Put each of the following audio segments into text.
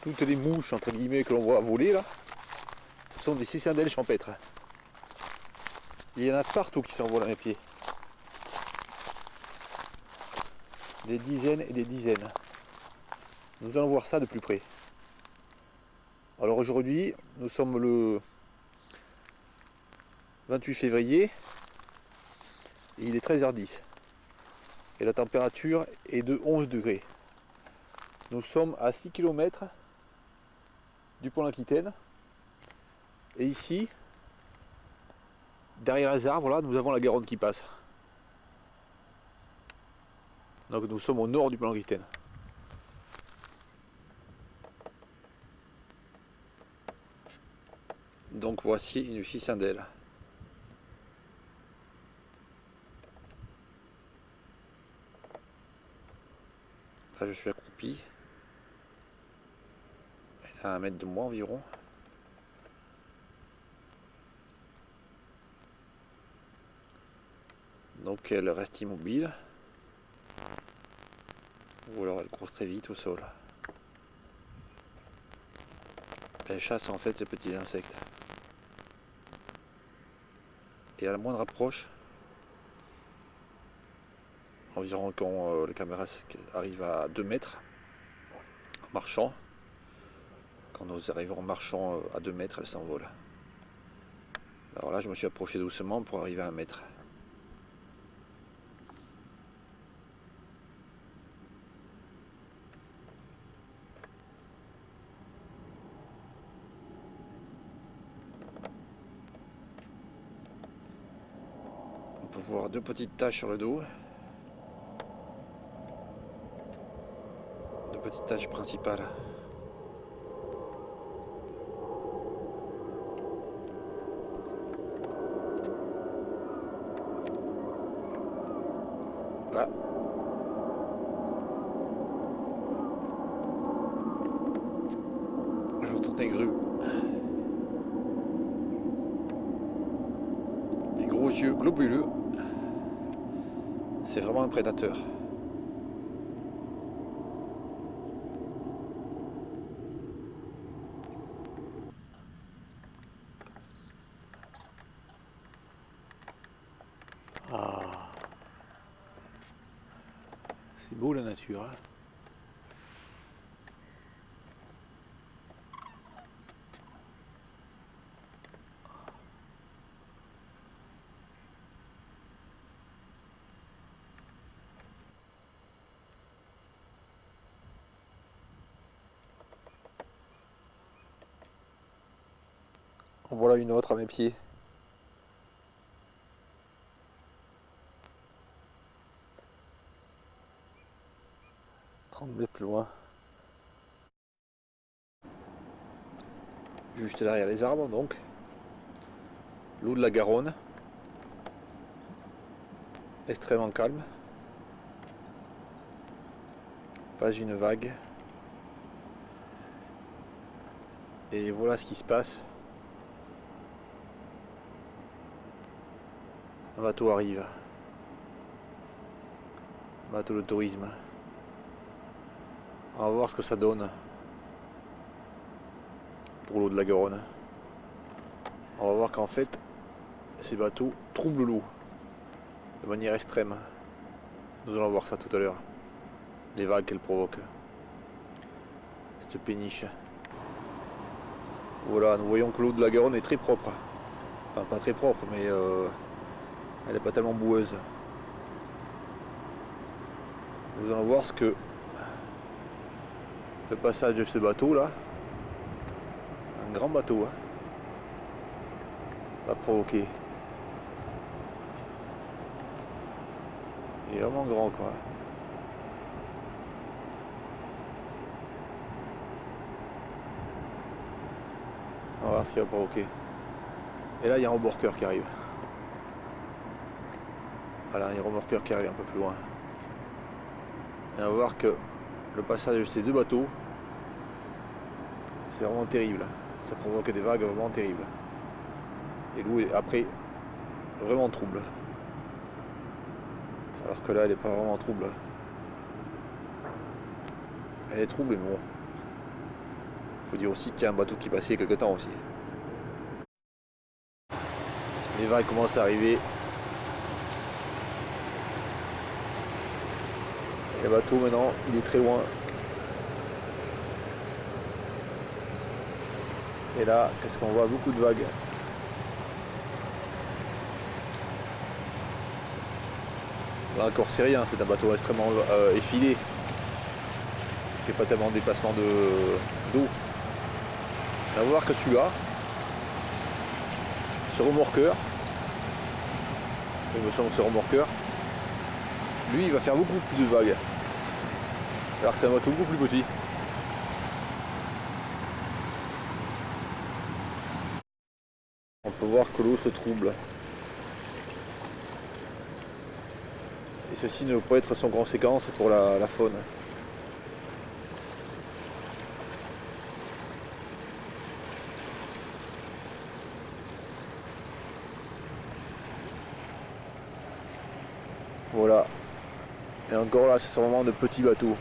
toutes les mouches entre guillemets que l'on voit voler là, ce sont des cicindèles champêtres. Il y en a partout qui s'envolent à mes pieds. Des dizaines et des dizaines. Nous allons voir ça de plus près. Alors aujourd'hui, nous sommes le 28 février et il est 13h10. Et la température est de 11 degrés. Nous sommes à 6 km du pont L'Aquitaine. Et ici, derrière les arbres, là, nous avons la Garonne qui passe. Donc nous sommes au nord du pont L'Aquitaine. Donc voici une cicindèle. Là je suis accroupi. Elle est à 1 mètre de moi environ. Donc elle reste immobile. Ou alors elle court très vite au sol. Elle chasse en fait ces petits insectes. Et à la moindre approche, environ quand la caméra arrive à 2 mètres, en marchant, quand nous arrivons en marchant à 2 mètres, elle s'envole. Alors là, je me suis approché doucement pour arriver à 1 mètre. On peut voir 2 petites taches sur le dos. 2 petites taches principales. Là. Je retourne les grues. Des gros yeux globuleux. C'est vraiment un prédateur. Ah, c'est beau la nature, hein. En voilà une autre à mes pieds. 30 mètres plus loin. Juste derrière les arbres donc. L'eau de la Garonne. Extrêmement calme. Pas une vague. Et voilà ce qui se passe. Un bateau arrive. Un bateau de tourisme. On va voir ce que ça donne pour l'eau de la Garonne. On va voir qu'en fait, ces bateaux troublent l'eau de manière extrême. Nous allons voir ça tout à l'heure. Les vagues qu'elles provoquent. Cette péniche. Voilà, nous voyons que l'eau de la Garonne est très propre. Enfin, pas très propre, mais elle n'est pas tellement boueuse. Nous allons voir ce que le passage de ce bateau là, un grand bateau, hein, va provoquer. Il est vraiment grand quoi. On va voir ce qu'il va provoquer. Et là il y a un remorqueur qui arrive. Voilà, il y a un remorqueur qui arrive un peu plus loin. Et on va voir que le passage de ces 2 bateaux, c'est vraiment terrible. Ça provoque des vagues vraiment terribles. Et l'eau est après vraiment trouble. Alors que là elle n'est pas vraiment trouble. Elle est trouble mais bon. Il faut dire aussi qu'il y a un bateau qui passait il y a quelques temps aussi. Les vagues commencent à arriver. Le bateau maintenant, il est très loin. Et là, qu'est-ce qu'on voit? Beaucoup de vagues. Là encore c'est rien, c'est un bateau extrêmement effilé. Il fait pas tellement de déplacement d'eau. On va voir que tu as ce remorqueur. Il me semble que ce remorqueur, lui il va faire beaucoup plus de vagues. Alors que c'est un bateau beaucoup plus petit. On peut voir que l'eau se trouble. Et ceci ne peut pas être sans conséquence pour la faune. Voilà. Et encore là, c'est vraiment de petits bateaux.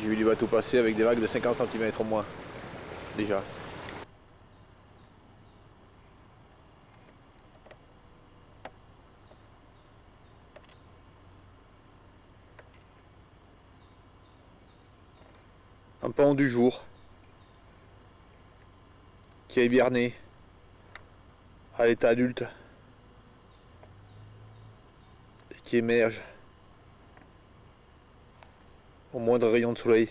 J'ai vu des bateaux passer avec des vagues de 50 cm au moins. Déjà. Un pan du jour qui a hiberné à l'état adulte et qui émerge au moindre rayon de soleil.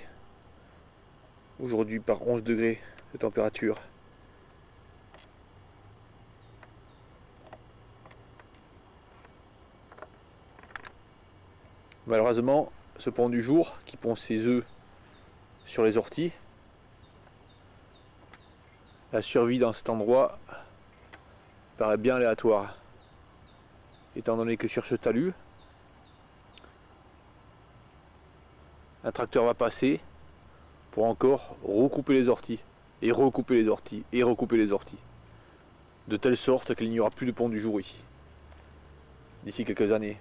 Aujourd'hui par 11 degrés de température. Malheureusement, ce pan du jour qui pond ses œufs sur les orties, la survie dans cet endroit paraît bien aléatoire, étant donné que sur ce talus, un tracteur va passer pour encore recouper les orties, et recouper les orties, et recouper les orties, de telle sorte qu'il n'y aura plus de pont du jour ici, d'ici quelques années,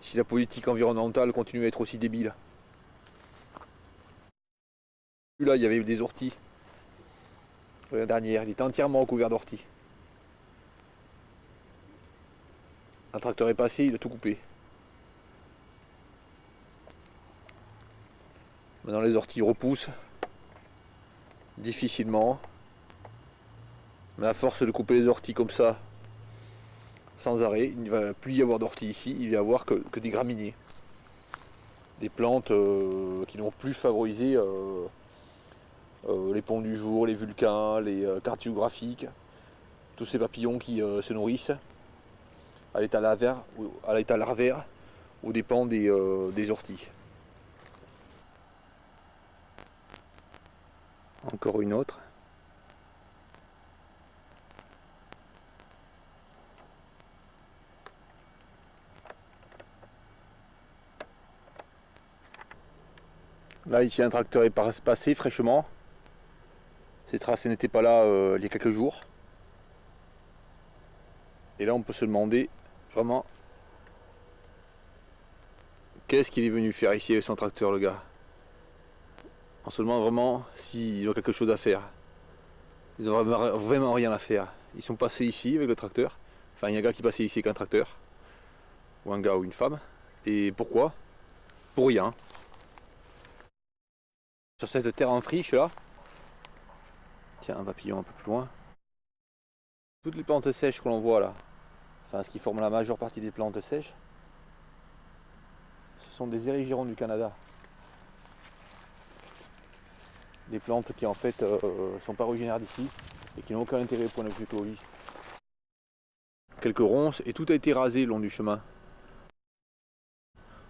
si la politique environnementale continue à être aussi débile. Là, il y avait des orties. L'année dernière, il était entièrement recouvert d'orties. Un tracteur est passé, il a tout coupé. Maintenant les orties repoussent difficilement. Mais à force de couper les orties comme ça, sans arrêt, il ne va plus y avoir d'orties ici, il va y avoir que des graminées. Des plantes qui n'ont plus favorisé les ponts du jour, les vulcains, les cartographiques, tous ces papillons qui se nourrissent à l'état larvaire aux dépens des orties. Encore une autre. Là ici un tracteur est passé fraîchement. Ces tracés n'étaient pas là il y a quelques jours. Et là on peut se demander vraiment qu'est-ce qu'il est venu faire ici avec son tracteur, le gars. On se demande vraiment s'ils ont quelque chose à faire. Ils n'ont vraiment rien à faire. Ils sont passés ici avec le tracteur. Enfin il y a un gars qui passait ici avec un tracteur. Ou un gars ou une femme. Et pourquoi? Pour rien. Sur cette terre en friche là. Tiens, un papillon un peu plus loin. Toutes les plantes sèches que l'on voit là, enfin ce qui forme la majeure partie des plantes sèches, ce sont des érigérons du Canada. Des plantes qui en fait sont pas originaires d'ici et qui n'ont aucun intérêt pour notre écologie. Quelques ronces et tout a été rasé le long du chemin.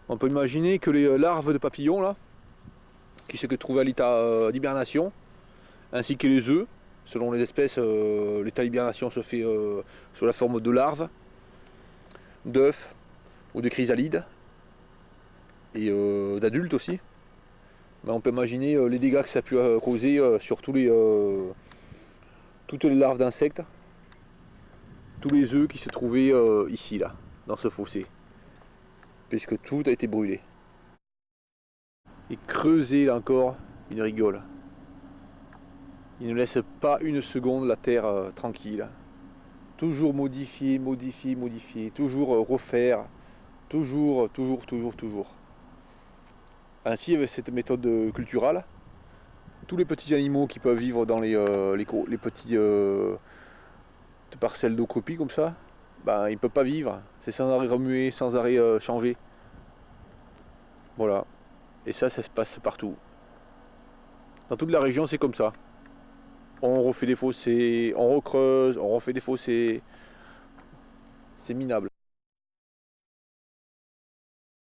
On peut imaginer que les larves de papillons là, qui se trouvent à l'état d'hibernation, ainsi que les œufs, selon les espèces, l'état d'hibernation se fait sous la forme de larves, d'œufs ou de chrysalides, et d'adultes aussi. Mais on peut imaginer les dégâts que ça a pu causer sur toutes les larves d'insectes, tous les œufs qui se trouvaient ici, là, dans ce fossé, puisque tout a été brûlé. Et creuser là encore, il rigole. Il ne laisse pas une seconde la terre tranquille. Toujours modifier, modifier, modifier, toujours refaire, toujours. Ainsi, avec cette méthode culturale, tous les petits animaux qui peuvent vivre dans les petits parcelles d'eau copie comme ça, ben, ils ne peuvent pas vivre. C'est sans arrêt remuer, sans arrêt changer. Voilà. Et ça se passe partout. Dans toute la région, c'est comme ça. On refait des fossés, on recreuse, on refait des fossés. C'est minable.